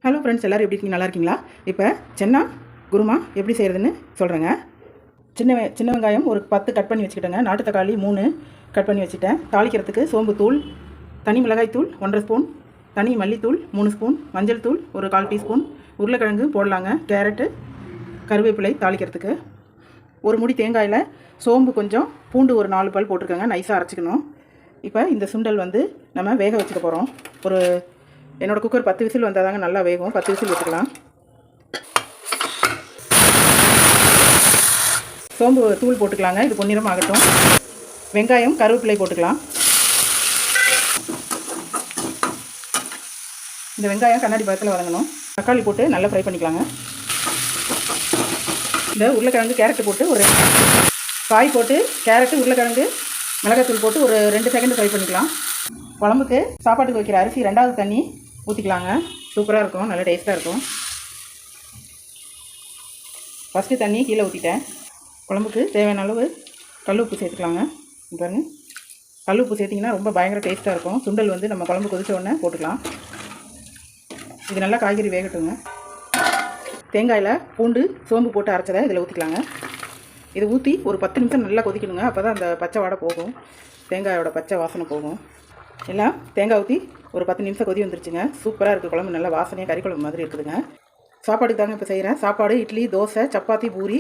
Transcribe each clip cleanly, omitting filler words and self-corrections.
Hello friends, எல்லோரும் எப்படி இருக்கீங்க? நல்லா இருக்கீங்களா? இப்போ சென்னா குருமா எப்படி செய்கிறதுன்னு சொல்கிறேங்க. சின்ன வெங்காயம் ஒரு 10 கட் பண்ணி வச்சுக்கிட்டேங்க. நாட்டு தக்காளி 3 கட் பண்ணி வச்சுட்டேன். தாளிக்கிறதுக்கு சோம்பு தூள், தனி மிளகாய் தூள் 1.5 ஸ்பூன், தனி மல்லித்தூள் 3 ஸ்பூன், மஞ்சள் தூள் ஒரு 1/4 டீஸ்பூன், உருளைக்கிழங்கு போடலாங்க, கேரட்டு, கருவேப்பிலை தாளிக்கிறதுக்கு, ஒரு முடி தேங்காயில் சோம்பு கொஞ்சம், பூண்டு ஒரு 4 பல் போட்டிருக்கேங்க, நைஸாக அரைச்சிக்கணும். இப்போ இந்த சுண்டல் வந்து நம்ம வேக வச்சுக்க போகிறோம். என்னோடய குக்கர் 10 விசில் வந்தால் தாங்க நல்லா வேகும். 10 விசில் வச்சுக்கலாம். சோம்பு தூள் போட்டுக்கலாங்க, இது பொன்னிறம் ஆகட்டும். வெங்காயம் கருவேப்பிலை போட்டுக்கலாம். இந்த வெங்காயம் கண்ணாடி பதத்தில் வதங்கணும். தக்காளி போட்டு நல்லா ஃப்ரை பண்ணிக்கலாங்க. இந்த உருளைக்கிழங்கு கேரட்டு போட்டு ஒரு காய் போட்டு கேரட்டு உருளைக்கிழங்கு மிளகாத்தூள் போட்டு ஒரு 2 செகண்ட் ஃப்ரை பண்ணிக்கலாம். குழம்புக்கு சாப்பாட்டுக்கு வைக்கிற அரிசி 2வது தண்ணி ஊற்றிக்கலாங்க. சூப்பராக இருக்கும், நல்லா டேஸ்ட்டாக இருக்கும். ஃபஸ்ட்டு தண்ணி கீழே ஊற்றிட்டேன். குழம்புக்கு தேவையான அளவு கல் உப்பு சேர்த்துக்கலாங்க. பாருங்க, கல் உப்பு சேர்த்திங்கன்னா ரொம்ப பயங்கர டேஸ்ட்டாக இருக்கும். சுண்டல் வந்து நம்ம குழம்பு கொதிச்ச உடனே போட்டுக்கலாம். இது நல்லா காய்கறி வேகட்டுங்க. தேங்காயில் பூண்டு சோம்பு போட்டு அரைச்சதை இதில் ஊற்றிக்கலாங்க. இது ஊற்றி ஒரு 10 நிமிஷம் நல்லா கொதிக்கணுங்க. அப்போ தான் அந்த பச்சை வாடை போகும், தேங்காயோட பச்சை வாசனை போகும். எல்லாம் தேங்காய் ஊற்றி ஒரு 10 நிமிஷம் கொதி வந்துருச்சுங்க. சூப்பராக இருக்குது குழம்பு, நல்லா வாசனையாக கறி குழம்பு மாதிரி இருக்குதுங்க. சாப்பாடுக்கு தாங்க இப்போ செய்கிறேன். சாப்பாடு, இட்லி, தோசை, சப்பாத்தி, பூரி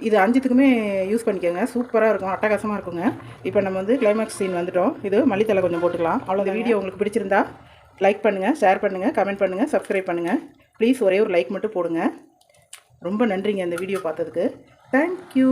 இது 5த்துக்குமே யூஸ் பண்ணிக்கோங்க. சூப்பராக இருக்கும், அட்டகாசமாக இருக்குங்க. இப்போ நம்ம வந்து கிளைமேக்ஸ் சீன் வந்துட்டோம். இது மல்லித்தலை கொஞ்சம் போட்டுக்கலாம். அவ்வளோ. இந்த வீடியோ உங்களுக்கு பிடிச்சிருந்தா லைக் பண்ணுங்கள், ஷேர் பண்ணுங்கள், கமெண்ட் பண்ணுங்கள், சப்ஸ்கிரைப் பண்ணுங்கள். ப்ளீஸ் ஒரே ஒரு லைக் மட்டும் போடுங்க. ரொம்ப நன்றிங்க இந்த வீடியோ பார்த்ததுக்கு. தேங்க்யூ.